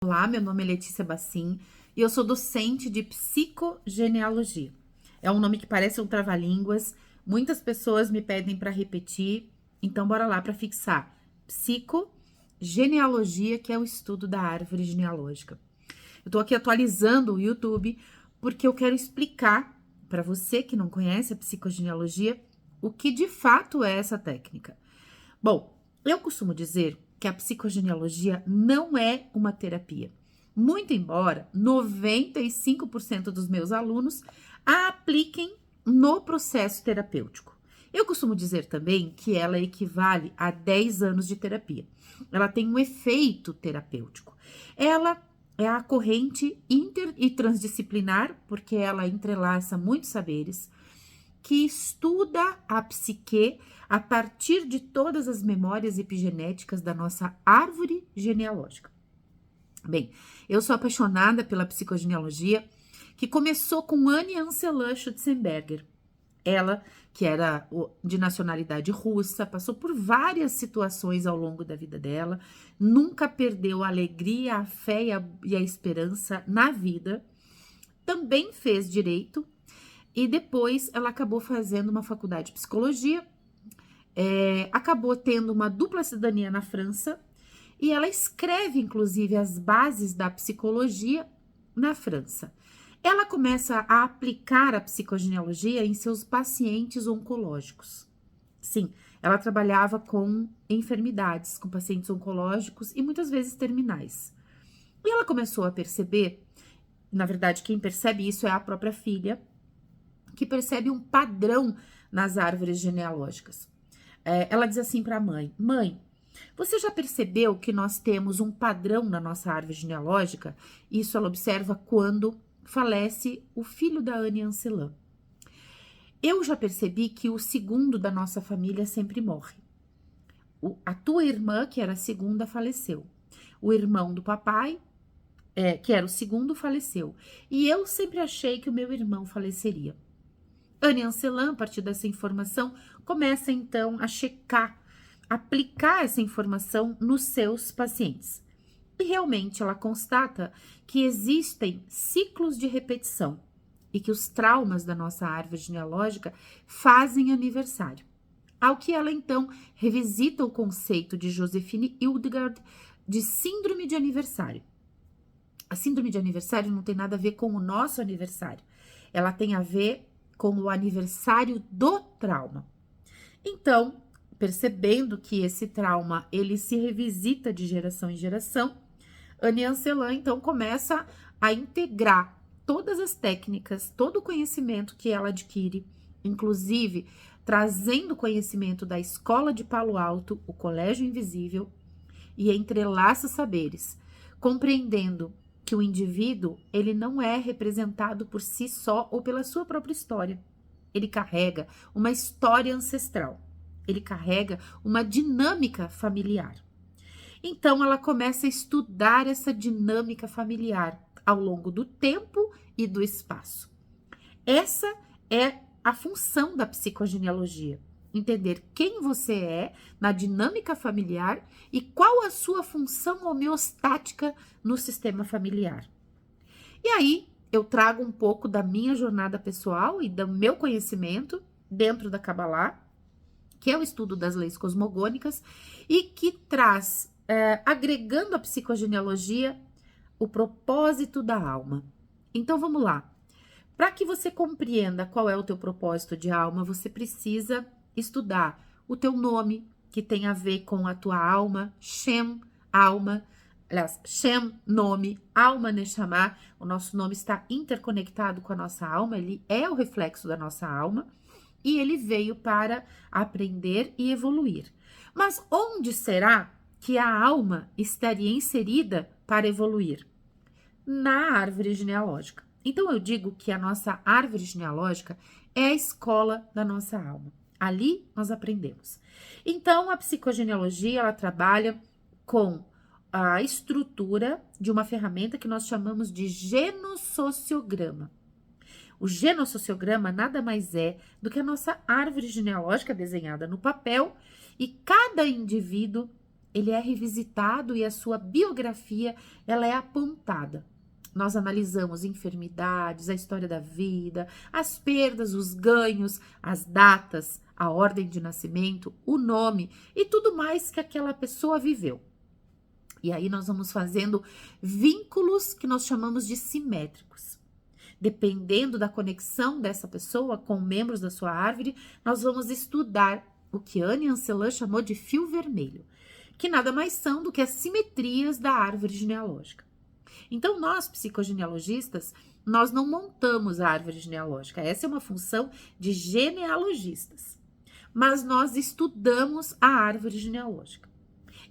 Olá, meu nome é Letícia Bassim e eu sou docente de psicogenealogia. É um nome que parece um trava-línguas, muitas pessoas me pedem para repetir, então bora lá para fixar. Psicogenealogia, que é o estudo da árvore genealógica. Eu tô aqui atualizando o YouTube porque eu quero explicar para você que não conhece a psicogenealogia o que de fato é essa técnica. Bom, eu costumo dizer que a psicogenealogia não é uma terapia. Muito embora 95% dos meus alunos a apliquem no processo terapêutico. Eu costumo dizer também que ela equivale a 10 anos de terapia. Ela tem um efeito terapêutico. Ela é a corrente inter e transdisciplinar, porque ela entrelaça muitos saberes, que estuda a psique a partir de todas as memórias epigenéticas da nossa árvore genealógica. Bem, eu sou apaixonada pela psicogenealogia, que começou com Anne Ancelan Schutzenberger. Ela, que era de nacionalidade russa, passou por várias situações ao longo da vida dela, nunca perdeu a alegria, a fé e a esperança na vida, também fez direito, e depois ela acabou fazendo uma faculdade de psicologia, acabou tendo uma dupla cidadania na França, e ela escreve, inclusive, as bases da psicologia na França. Ela começa a aplicar a psicogenealogia em seus pacientes oncológicos. Sim, ela trabalhava com enfermidades, com pacientes oncológicos e muitas vezes terminais. E ela começou a perceber, na verdade, quem percebe isso é a própria filha, que percebe um padrão nas árvores genealógicas. Ela diz assim para a mãe: Mãe, você já percebeu que nós temos um padrão na nossa árvore genealógica? Isso ela observa quando falece o filho da Anne Ancelan. Eu já percebi que o segundo da nossa família sempre morre. A tua irmã, que era a segunda, faleceu. O irmão do papai, que era o segundo, faleceu. E eu sempre achei que o meu irmão faleceria. Anne Ancelan, a partir dessa informação, começa então a checar, aplicar essa informação nos seus pacientes. E realmente ela constata que existem ciclos de repetição e que os traumas da nossa árvore genealógica fazem aniversário. Ao que ela então revisita o conceito de Josephine Hildegard de síndrome de aniversário. A síndrome de aniversário não tem nada a ver com o nosso aniversário. Ela tem a ver com o aniversário do trauma. Então, percebendo que esse trauma ele se revisita de geração em geração, Anne Ancelan então começa a integrar todas as técnicas, todo o conhecimento que ela adquire, inclusive trazendo conhecimento da Escola de Palo Alto, o Colégio Invisível, e entrelaça saberes, compreendendo que o indivíduo ele não é representado por si só ou pela sua própria história. Ele carrega uma história ancestral. Ele carrega uma dinâmica familiar. Então ela começa a estudar essa dinâmica familiar ao longo do tempo e do espaço. Essa é a função da psicogenealogia. Entender quem você é na dinâmica familiar e qual a sua função homeostática no sistema familiar. E aí, eu trago um pouco da minha jornada pessoal e do meu conhecimento dentro da Kabbalah, que é o estudo das leis cosmogônicas, e que traz, agregando a psicogenealogia, o propósito da alma. Então, vamos lá. Para que você compreenda qual é o teu propósito de alma, você precisa estudar o teu nome, que tem a ver com a tua alma, Shem, alma, aliás, Shem, nome, alma, Neshama, o nosso nome está interconectado com a nossa alma, ele é o reflexo da nossa alma, e ele veio para aprender e evoluir. Mas onde será que a alma estaria inserida para evoluir? Na árvore genealógica. Então eu digo que a nossa árvore genealógica é a escola da nossa alma. Ali nós aprendemos. Então a psicogenealogia ela trabalha com a estrutura de uma ferramenta que nós chamamos de genossociograma. O genossociograma nada mais é do que a nossa árvore genealógica desenhada no papel e cada indivíduo ele é revisitado e a sua biografia, ela é apontada. Nós analisamos enfermidades, a história da vida, as perdas, os ganhos, as datas, a ordem de nascimento, o nome e tudo mais que aquela pessoa viveu. E aí nós vamos fazendo vínculos que nós chamamos de simétricos. Dependendo da conexão dessa pessoa com membros da sua árvore, nós vamos estudar o que Anne Ancelan chamou de fio vermelho, que nada mais são do que as simetrias da árvore genealógica. Então, nós, psicogenealogistas, nós não montamos a árvore genealógica. Essa é uma função de genealogistas. Mas nós estudamos a árvore genealógica.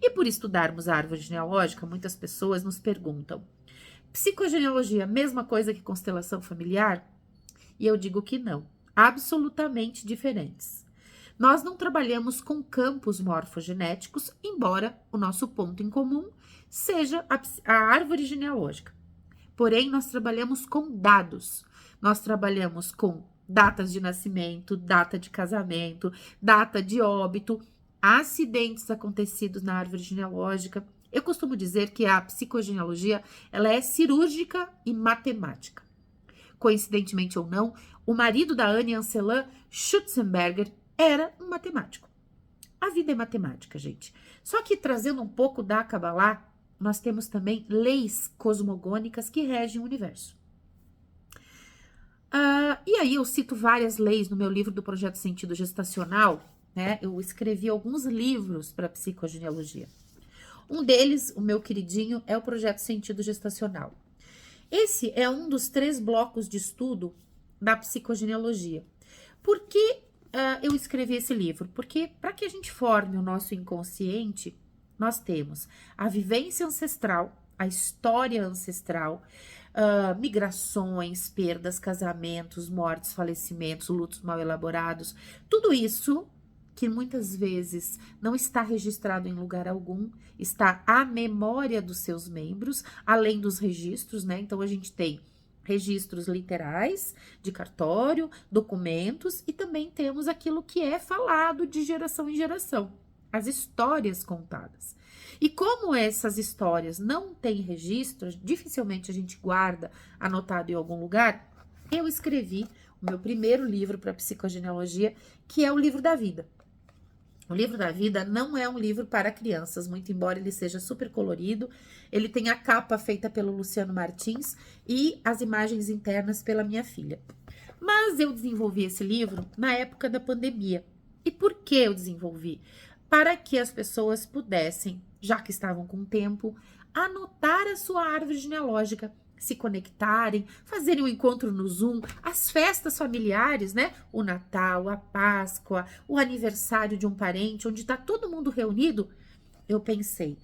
E por estudarmos a árvore genealógica, muitas pessoas nos perguntam: psicogenealogia, mesma coisa que constelação familiar? E eu digo que não. Absolutamente diferentes. Nós não trabalhamos com campos morfogenéticos, embora o nosso ponto em comum seja a árvore genealógica. Porém, nós trabalhamos com dados. Nós trabalhamos com datas de nascimento, data de casamento, data de óbito, acidentes acontecidos na árvore genealógica. Eu costumo dizer que a psicogenealogia, ela é cirúrgica e matemática. Coincidentemente ou não, o marido da Anne Ancelan, Schutzenberger, era um matemático. A vida é matemática, gente. Só que trazendo um pouco da Kabbalah, nós temos também leis cosmogônicas que regem o universo. E aí eu cito várias leis no meu livro do Projeto Sentido Gestacional, né? Eu escrevi alguns livros para psicogenealogia. Um deles, o meu queridinho, é o Projeto Sentido Gestacional. Esse é um dos 3 blocos de estudo da psicogenealogia. Por que eu escrevi esse livro? Porque para que a gente forme o nosso inconsciente, nós temos a vivência ancestral, a história ancestral, migrações, perdas, casamentos, mortes, falecimentos, lutos mal elaborados, tudo isso que muitas vezes não está registrado em lugar algum, está à memória dos seus membros, além dos registros, né? Então a gente tem registros literais, de cartório, documentos, e também temos aquilo que é falado de geração em geração, as histórias contadas. E como essas histórias não têm registro, dificilmente a gente guarda anotado em algum lugar, eu escrevi o meu primeiro livro para psicogenealogia, que é o Livro da Vida. O Livro da Vida não é um livro para crianças, muito embora ele seja super colorido. Ele tem a capa feita pelo Luciano Martins e as imagens internas pela minha filha. Mas eu desenvolvi esse livro na época da pandemia. E por que eu desenvolvi? Para que as pessoas pudessem, já que estavam com tempo, anotar a sua árvore genealógica, se conectarem, fazerem um encontro no Zoom, as festas familiares, né? O Natal, a Páscoa, o aniversário de um parente, onde está todo mundo reunido. Eu pensei,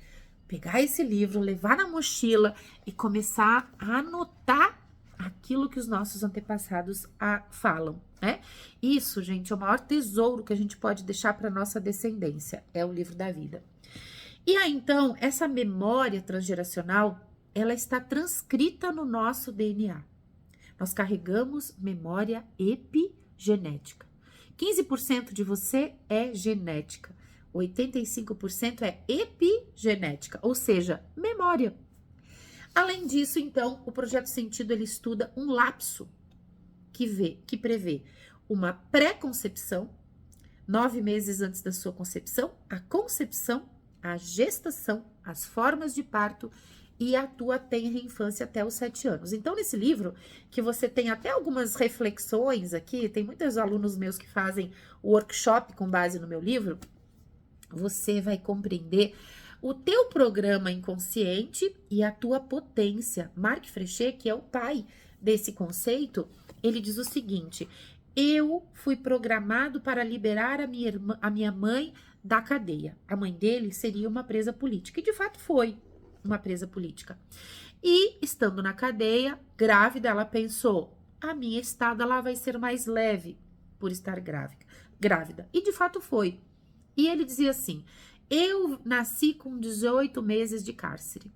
pegar esse livro, levar na mochila e começar a anotar aquilo que os nossos antepassados falam, né? Isso, gente, é o maior tesouro que a gente pode deixar para nossa descendência, é o Livro da Vida. E aí, então, essa memória transgeracional, ela está transcrita no nosso DNA. Nós carregamos memória epigenética. 15% de você é genética, 85% é epigenética, ou seja, memória. Além disso, então, o Projeto Sentido, ele estuda um lapso que prevê uma pré-concepção, 9 meses antes da sua concepção, a concepção, a gestação, as formas de parto e a tua tenra infância até os 7 anos. Então, nesse livro, que você tem até algumas reflexões aqui, tem muitos alunos meus que fazem workshop com base no meu livro, você vai compreender o teu programa inconsciente e a tua potência. Marc Frechet, que é o pai desse conceito, ele diz o seguinte: eu fui programado para liberar a minha mãe da cadeia. A mãe dele seria uma presa política, e de fato foi uma presa política. E estando na cadeia, grávida, ela pensou, a minha estada lá vai ser mais leve por estar grávida. E de fato foi. E ele dizia assim, eu nasci com 18 meses de cárcere.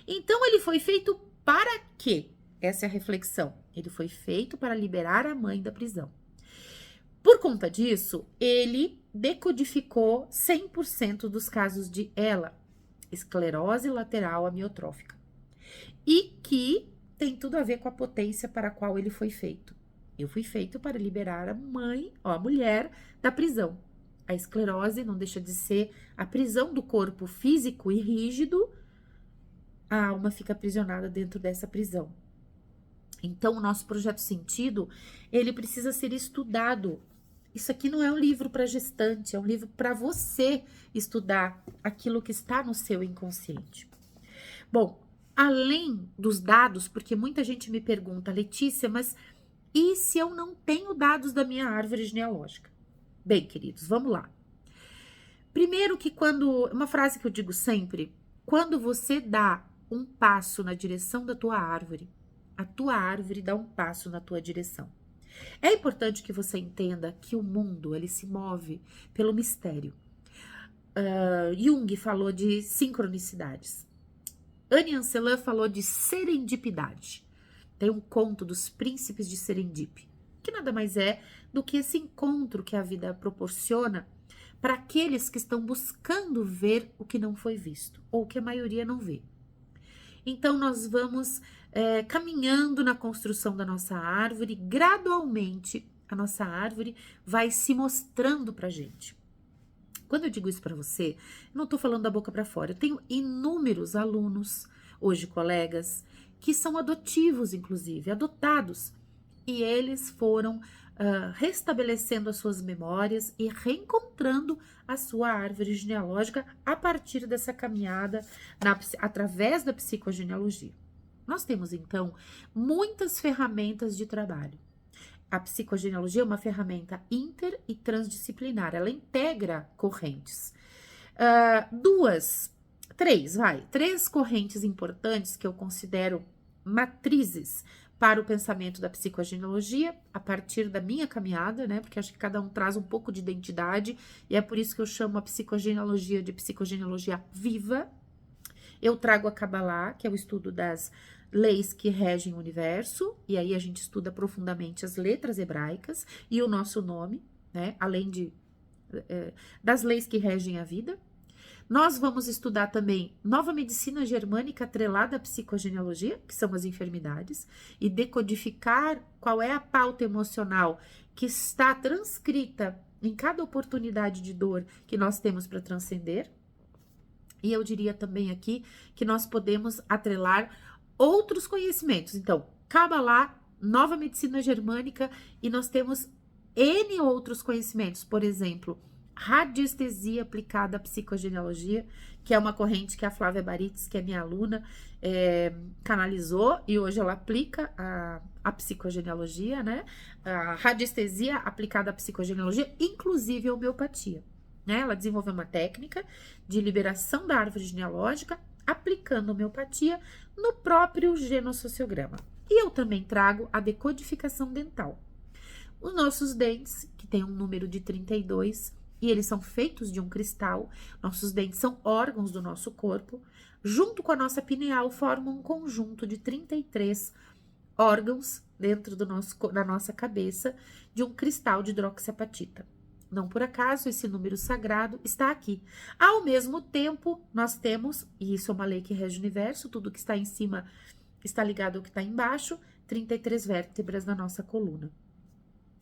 Então ele foi feito para quê? Essa é a reflexão. Ele foi feito para liberar a mãe da prisão. Por conta disso, ele decodificou 100% dos casos de ELA, esclerose lateral amiotrófica, e que tem tudo a ver com a potência para a qual ele foi feito. Eu fui feito para liberar a mulher da prisão. A esclerose não deixa de ser a prisão do corpo físico e rígido. A alma fica aprisionada dentro dessa prisão. Então, o nosso projeto Sentido, ele precisa ser estudado. Isso aqui não é um livro para gestante, é um livro para você estudar aquilo que está no seu inconsciente. Bom, além dos dados, porque muita gente me pergunta, Letícia, mas e se eu não tenho dados da minha árvore genealógica? Bem, queridos, vamos lá. Primeiro que uma frase que eu digo sempre, quando você dá um passo na direção da tua árvore, a tua árvore dá um passo na tua direção. É importante que você entenda que o mundo, ele se move pelo mistério. Jung falou de sincronicidades. Anne Anselan falou de serendipidade. Tem um conto dos príncipes de Serendip, que nada mais é do que esse encontro que a vida proporciona para aqueles que estão buscando ver o que não foi visto, ou que a maioria não vê. Então, nós vamos caminhando na construção da nossa árvore, gradualmente a nossa árvore vai se mostrando para a gente. Quando eu digo isso para você, eu não estou falando da boca para fora. Eu tenho inúmeros alunos, hoje colegas, que são adotivos, inclusive, adotados. E eles foram restabelecendo as suas memórias e reencontrando a sua árvore genealógica a partir dessa caminhada através da psicogenealogia. Nós temos, então, muitas ferramentas de trabalho. A psicogenealogia é uma ferramenta inter e transdisciplinar, ela integra correntes. Três correntes importantes que eu considero matrizes para o pensamento da psicogenealogia, a partir da minha caminhada, né? Porque acho que cada um traz um pouco de identidade, e é por isso que eu chamo a psicogenealogia de psicogenealogia viva. Eu trago a Kabbalah, que é o estudo das leis que regem o universo, e aí a gente estuda profundamente as letras hebraicas e o nosso nome, né? Além das leis que regem a vida. Nós vamos estudar também nova medicina germânica atrelada à psicogenealogia, que são as enfermidades, e decodificar qual é a pauta emocional que está transcrita em cada oportunidade de dor que nós temos para transcender. E eu diria também aqui que nós podemos atrelar outros conhecimentos. Então, Kabbalah, nova medicina germânica, e nós temos N outros conhecimentos, por exemplo, radiestesia aplicada à psicogenealogia, que é uma corrente que a Flávia Baritz, que é minha aluna, canalizou, e hoje ela aplica a psicogenealogia, né? A radiestesia aplicada à psicogenealogia, inclusive a homeopatia, né? Ela desenvolveu uma técnica de liberação da árvore genealógica, aplicando homeopatia no próprio genossociograma. E eu também trago a decodificação dental. Os nossos dentes, que tem um número de 32, e eles são feitos de um cristal. Nossos dentes são órgãos do nosso corpo. Junto com a nossa pineal, formam um conjunto de 33 órgãos dentro da nossa cabeça, de um cristal de hidroxiapatita. Não por acaso, esse número sagrado está aqui. Ao mesmo tempo, nós temos, e isso é uma lei que rege o universo, tudo que está em cima está ligado ao que está embaixo, 33 vértebras na nossa coluna.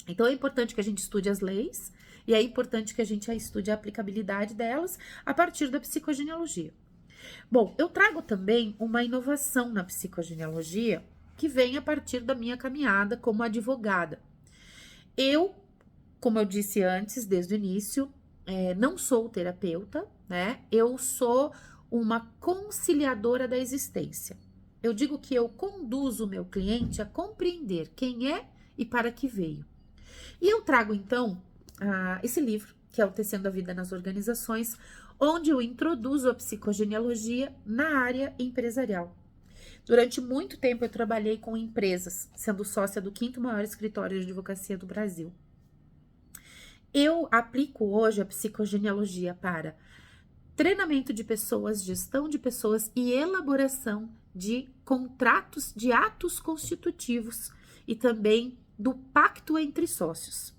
Então, é importante que a gente estude as leis, e é importante que a gente estude a aplicabilidade delas a partir da psicogenealogia. Bom, eu trago também uma inovação na psicogenealogia que vem a partir da minha caminhada como advogada. Eu, como eu disse antes, desde o início, não sou terapeuta, né? Eu sou uma conciliadora da existência. Eu digo que eu conduzo o meu cliente a compreender quem é e para que veio. E eu trago, então, esse livro, que é o Tecendo a Vida nas Organizações, onde eu introduzo a psicogenealogia na área empresarial. Durante muito tempo eu trabalhei com empresas, sendo sócia do 5º maior escritório de advocacia do Brasil. Eu aplico hoje a psicogenealogia para treinamento de pessoas, gestão de pessoas e elaboração de contratos, de atos constitutivos e também do pacto entre sócios.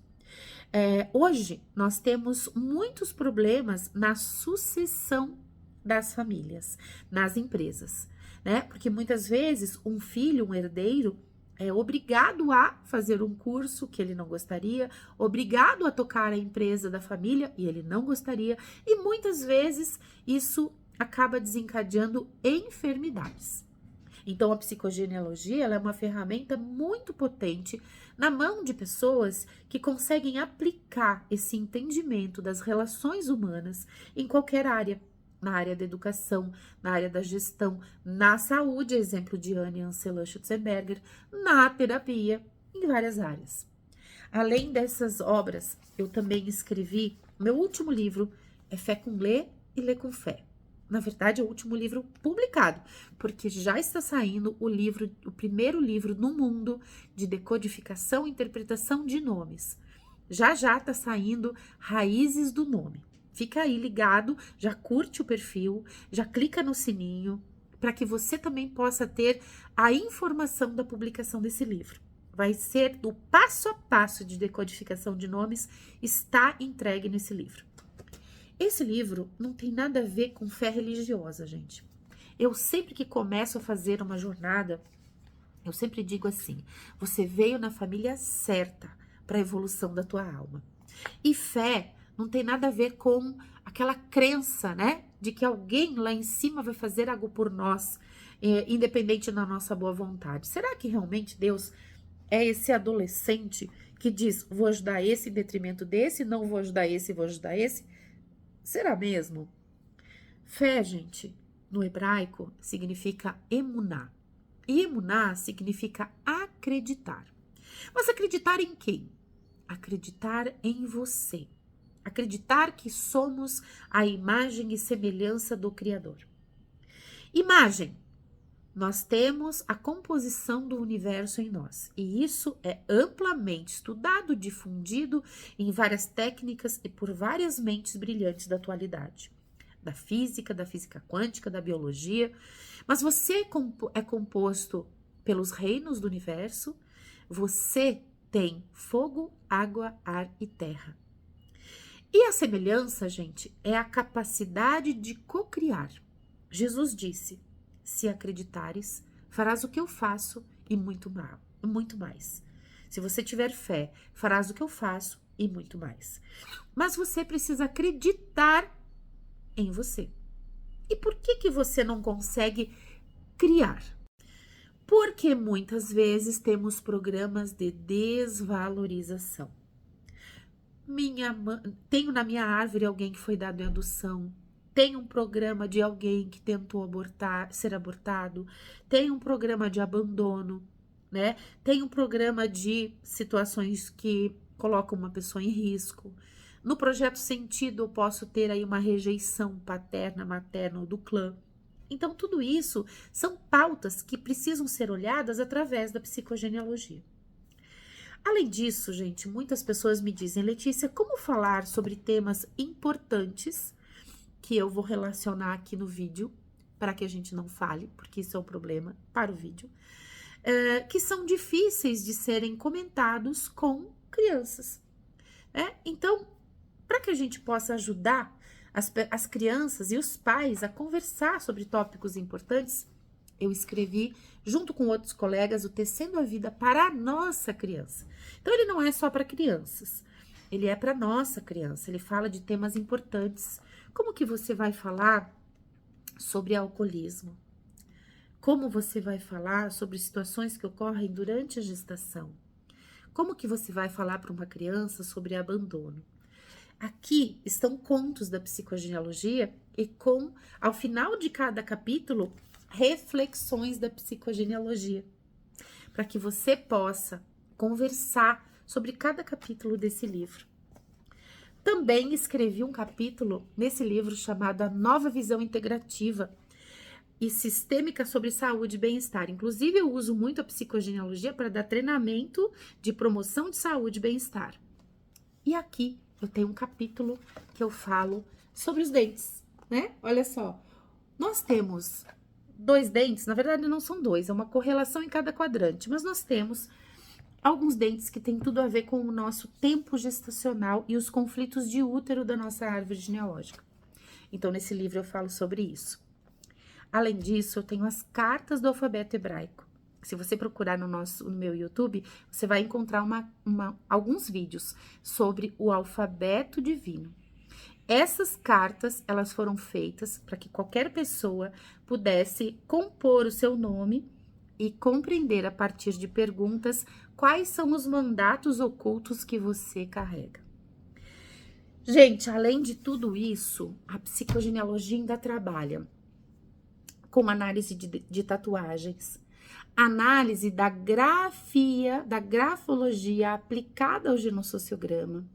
Hoje, nós temos muitos problemas na sucessão das famílias, nas empresas, né? Porque muitas vezes um filho, um herdeiro, é obrigado a fazer um curso que ele não gostaria, obrigado a tocar a empresa da família e ele não gostaria, e muitas vezes isso acaba desencadeando enfermidades. Então, a psicogenealogia ela é uma ferramenta muito potente na mão de pessoas que conseguem aplicar esse entendimento das relações humanas em qualquer área. Na área da educação, na área da gestão, na saúde, exemplo de Anne Ancelan Schutzenberger, na terapia, em várias áreas. Além dessas obras, eu também escrevi, meu último livro é Fé com Lê e Lê com Fé. Na verdade, é o último livro publicado, porque já está saindo o primeiro livro no mundo de decodificação e interpretação de nomes. Já está saindo Raízes do Nome. Fica aí ligado, já curte o perfil, já clica no sininho, para que você também possa ter a informação da publicação desse livro. Vai ser o passo a passo de decodificação de nomes, está entregue nesse livro. Esse livro não tem nada a ver com fé religiosa, gente. Eu sempre que começo a fazer uma jornada, eu sempre digo assim, você veio na família certa para a evolução da tua alma. E fé não tem nada a ver com aquela crença, né, de que alguém lá em cima vai fazer algo por nós, independente da nossa boa vontade. Será que realmente Deus é esse adolescente que diz, vou ajudar esse em detrimento desse, não vou ajudar esse, vou ajudar esse? Será mesmo? Fé, gente, no hebraico, significa emuná. E emuná significa acreditar. Mas acreditar em quem? Acreditar em você. Acreditar que somos a imagem e semelhança do Criador. Imagem. Nós temos a composição do universo em nós. E isso é amplamente estudado, difundido em várias técnicas e por várias mentes brilhantes da atualidade. Da física quântica, da biologia. Mas você é composto pelos reinos do universo. Você tem fogo, água, ar e terra. E a semelhança, gente, é a capacidade de cocriar. Jesus disse, se acreditares, farás o que eu faço e muito mais. Se você tiver fé, farás o que eu faço e muito mais. Mas você precisa acreditar em você. E por que você não consegue criar? Porque muitas vezes temos programas de desvalorização. Tenho na minha árvore alguém que foi dado em adoção. Tem um programa de alguém que tentou ser abortado. Tem um programa de abandono, né? Tem um programa de situações que colocam uma pessoa em risco. No projeto Sentido, eu posso ter aí uma rejeição paterna, materna ou do clã. Então, tudo isso são pautas que precisam ser olhadas através da psicogenealogia. Além disso, gente, muitas pessoas me dizem, Letícia, como falar sobre temas importantes que eu vou relacionar aqui no vídeo, para que a gente não fale, porque isso é um problema para o vídeo, que são difíceis de serem comentados com crianças. Né? Então, para que a gente possa ajudar as crianças e os pais a conversar sobre tópicos importantes, eu escrevi, junto com outros colegas, o Tecendo a Vida para a Nossa Criança. Então, ele não é só para crianças, ele é para a nossa criança, ele fala de temas importantes. Como que você vai falar sobre alcoolismo? Como você vai falar sobre situações que ocorrem durante a gestação? Como que você vai falar para uma criança sobre abandono? Aqui estão contos da psicogenealogia e ao final de cada capítulo, reflexões da psicogenealogia, para que você possa conversar sobre cada capítulo desse livro. Também escrevi um capítulo nesse livro chamado A Nova Visão Integrativa e Sistêmica sobre Saúde e Bem-Estar. Inclusive, eu uso muito a psicogenealogia para dar treinamento de promoção de saúde e bem-estar. E aqui eu tenho um capítulo que eu falo sobre os dentes, né? Olha só, nós temos 2 dentes, na verdade não são 2, é uma correlação em cada quadrante, mas nós temos alguns dentes que têm tudo a ver com o nosso tempo gestacional e os conflitos de útero da nossa árvore genealógica. Então, nesse livro eu falo sobre isso. Além disso, eu tenho as cartas do alfabeto hebraico. Se você procurar no meu YouTube, você vai encontrar alguns vídeos sobre o alfabeto divino. Essas cartas, elas foram feitas para que qualquer pessoa pudesse compor o seu nome e compreender a partir de perguntas quais são os mandatos ocultos que você carrega. Gente, além de tudo isso, a psicogenealogia ainda trabalha com análise de tatuagens, análise da grafia, da grafologia aplicada ao genossociograma,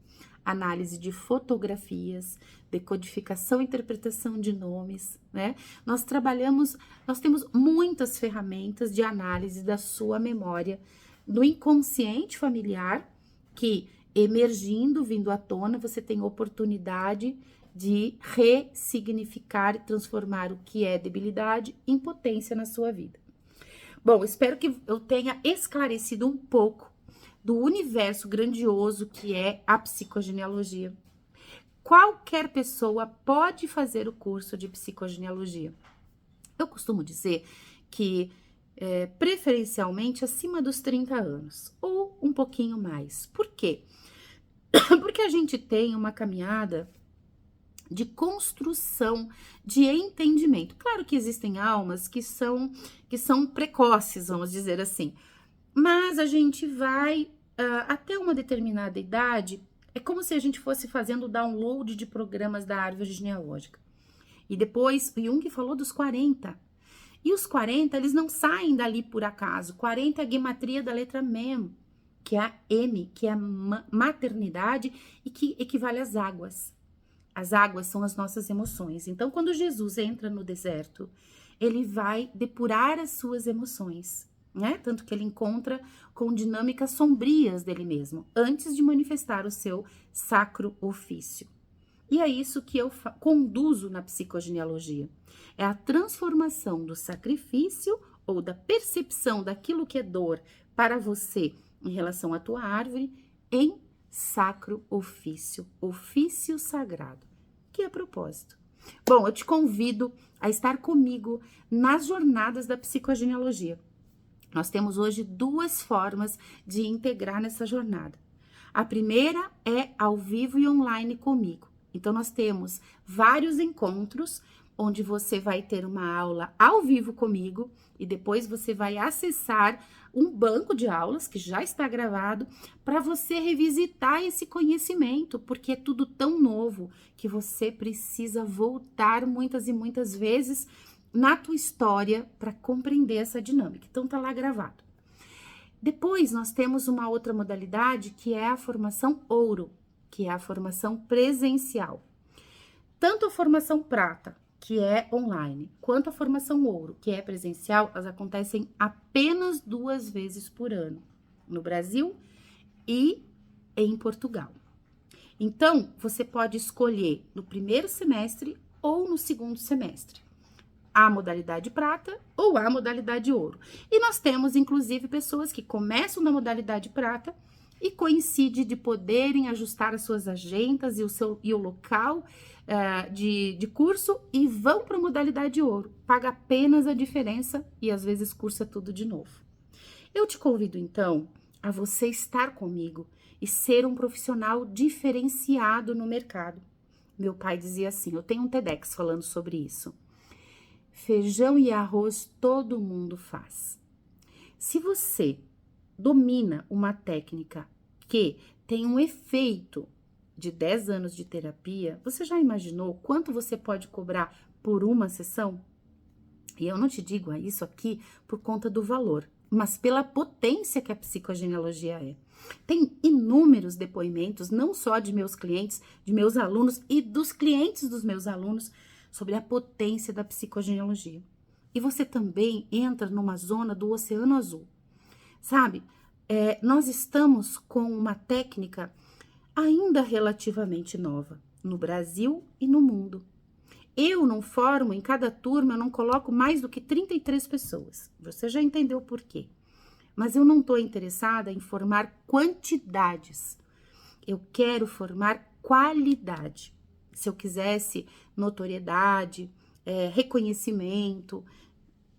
análise de fotografias, decodificação e interpretação de nomes, né? Nós temos muitas ferramentas de análise da sua memória, do inconsciente familiar, que emergindo, vindo à tona, você tem oportunidade de ressignificar e transformar o que é debilidade em potência na sua vida. Bom, espero que eu tenha esclarecido um pouco do universo grandioso que é a psicogenealogia. Qualquer pessoa pode fazer o curso de psicogenealogia. Eu costumo dizer que, preferencialmente, acima dos 30 anos, ou um pouquinho mais. Por quê? Porque a gente tem uma caminhada de construção, de entendimento. Claro que existem almas que são precoces, vamos dizer assim, mas a gente vai até uma determinada idade, é como se a gente fosse fazendo download de programas da árvore genealógica. E depois, o Jung falou dos 40. E os 40, eles não saem dali por acaso. 40 é a gematria da letra Mem, que é a M, que é a maternidade e que equivale às águas. As águas são as nossas emoções. Então, quando Jesus entra no deserto, ele vai depurar as suas emoções, né? Tanto que ele encontra com dinâmicas sombrias dele mesmo, antes de manifestar o seu sacro ofício. E é isso que eu conduzo na psicogenealogia. É a transformação do sacrifício ou da percepção daquilo que é dor para você em relação à tua árvore em sacro ofício, ofício sagrado, que é propósito. Bom, eu te convido a estar comigo nas jornadas da psicogenealogia. Nós temos hoje 2 formas de integrar nessa jornada. A primeira é ao vivo e online comigo. Então, nós temos vários encontros onde você vai ter uma aula ao vivo comigo e depois você vai acessar um banco de aulas que já está gravado para você revisitar esse conhecimento, porque é tudo tão novo que você precisa voltar muitas e muitas vezes na tua história para compreender essa dinâmica. Então, tá lá gravado. Depois, nós temos uma outra modalidade que é a formação ouro, que é a formação presencial. Tanto a formação prata, que é online, quanto a formação ouro, que é presencial, elas acontecem apenas 2 vezes por ano, no Brasil e em Portugal. Então, você pode escolher no primeiro semestre ou no segundo semestre a modalidade prata ou a modalidade ouro. E nós temos, inclusive, pessoas que começam na modalidade prata e coincide de poderem ajustar as suas agendas e o local de curso e vão para a modalidade ouro. Paga apenas a diferença e às vezes cursa tudo de novo. Eu te convido, então, a você estar comigo e ser um profissional diferenciado no mercado. Meu pai dizia assim, eu tenho um TEDx falando sobre isso. Feijão e arroz todo mundo faz. Se você domina uma técnica que tem um efeito de 10 anos de terapia, você já imaginou quanto você pode cobrar por uma sessão? E eu não te digo isso aqui por conta do valor, mas pela potência que a psicogenealogia é. Tem inúmeros depoimentos, não só de meus clientes, de meus alunos e dos clientes dos meus alunos, sobre a potência da psicogenealogia. E você também entra numa zona do Oceano Azul. Sabe, nós estamos com uma técnica ainda relativamente nova no Brasil e no mundo. Eu não formo, em cada turma, eu não coloco mais do que 33 pessoas. Você já entendeu por quê? mas eu não estou interessada em formar quantidades. Eu quero formar qualidade. Se eu quisesse notoriedade, reconhecimento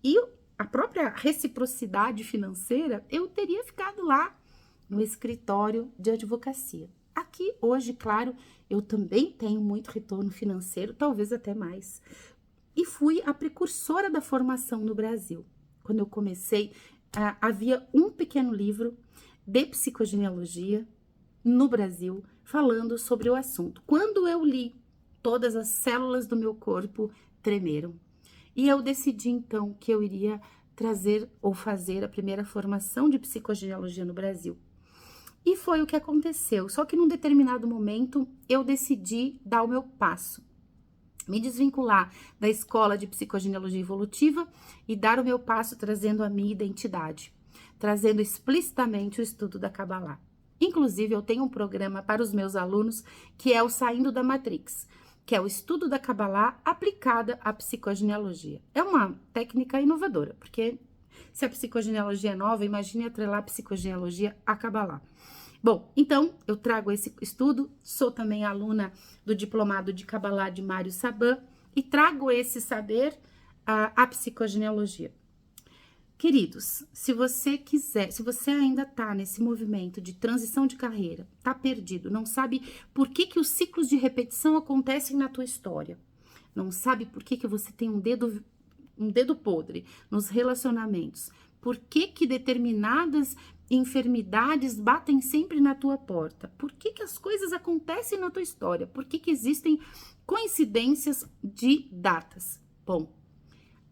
e a própria reciprocidade financeira, eu teria ficado lá no escritório de advocacia. Aqui, hoje, claro, eu também tenho muito retorno financeiro, talvez até mais. E fui a precursora da formação no Brasil. Quando eu comecei, havia um pequeno livro de psicogenealogia no Brasil falando sobre o assunto. Quando eu li, todas as células do meu corpo tremeram. E eu decidi, então, que eu iria trazer ou fazer a primeira formação de psicogenealogia no Brasil. E foi o que aconteceu. Só que num determinado momento, eu decidi dar o meu passo. Me desvincular da escola de psicogenealogia evolutiva e dar o meu passo trazendo a minha identidade, trazendo explicitamente o estudo da Kabbalah. Inclusive, eu tenho um programa para os meus alunos que é o Saindo da Matrix, que é o estudo da Kabbalah aplicada à psicogenealogia. É uma técnica inovadora, porque se a psicogenealogia é nova, imagine atrelar a psicogenealogia à Kabbalah. Bom, então, eu trago esse estudo, sou também aluna do diplomado de Kabbalah de Mário Saban e trago esse saber à psicogenealogia. Queridos, se você quiser, se você ainda tá nesse movimento de transição de carreira, tá perdido, não sabe por que os ciclos de repetição acontecem na tua história, não sabe por que você tem um dedo podre nos relacionamentos, por que determinadas enfermidades batem sempre na tua porta, por que as coisas acontecem na tua história, por que existem coincidências de datas. Bom,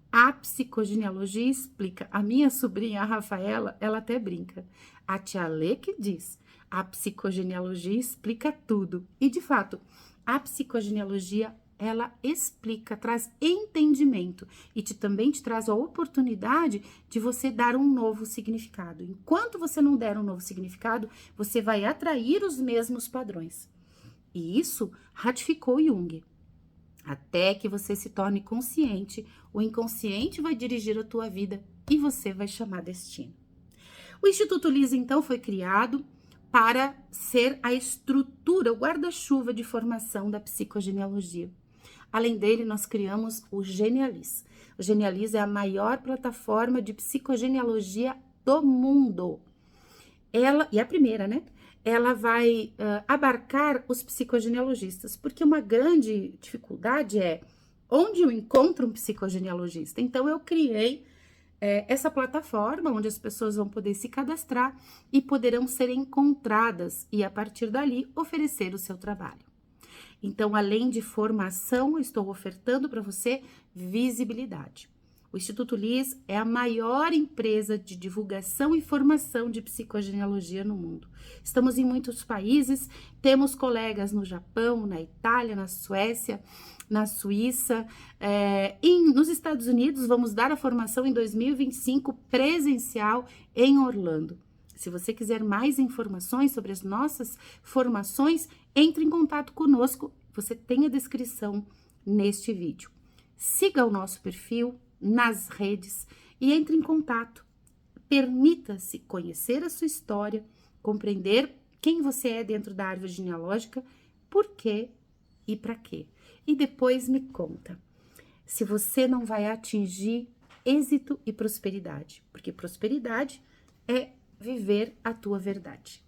a psicogenealogia explica. A minha sobrinha, a Rafaela, ela até brinca. A tia Lê que diz, a psicogenealogia explica tudo. E, de fato, a psicogenealogia, ela explica, traz entendimento e também te traz a oportunidade de você dar um novo significado. Enquanto você não der um novo significado, você vai atrair os mesmos padrões. E isso ratificou Jung. Até que você se torne consciente, o inconsciente vai dirigir a tua vida e você vai chamar destino. O Instituto Lisa, então, foi criado para ser a estrutura, o guarda-chuva de formação da psicogenealogia. Além dele, nós criamos o Genialis. O Genialis é a maior plataforma de psicogenealogia do mundo. Ela, e a primeira, né? Ela vai abarcar os psicogenealogistas, porque uma grande dificuldade é onde eu encontro um psicogenealogista. Então, eu criei essa plataforma onde as pessoas vão poder se cadastrar e poderão ser encontradas e, a partir dali, oferecer o seu trabalho. Então, além de formação, eu estou ofertando para você visibilidade. O Instituto Lis é a maior empresa de divulgação e formação de psicogenealogia no mundo. Estamos em muitos países, temos colegas no Japão, na Itália, na Suécia, na Suíça, nos Estados Unidos. Vamos dar a formação em 2025 presencial em Orlando. Se você quiser mais informações sobre as nossas formações, entre em contato conosco. Você tem a descrição neste vídeo. Siga o nosso perfil nas redes e entre em contato. Permita-se conhecer a sua história, compreender quem você é dentro da árvore genealógica, por quê e para quê. E depois me conta se você não vai atingir êxito e prosperidade, porque prosperidade é viver a tua verdade.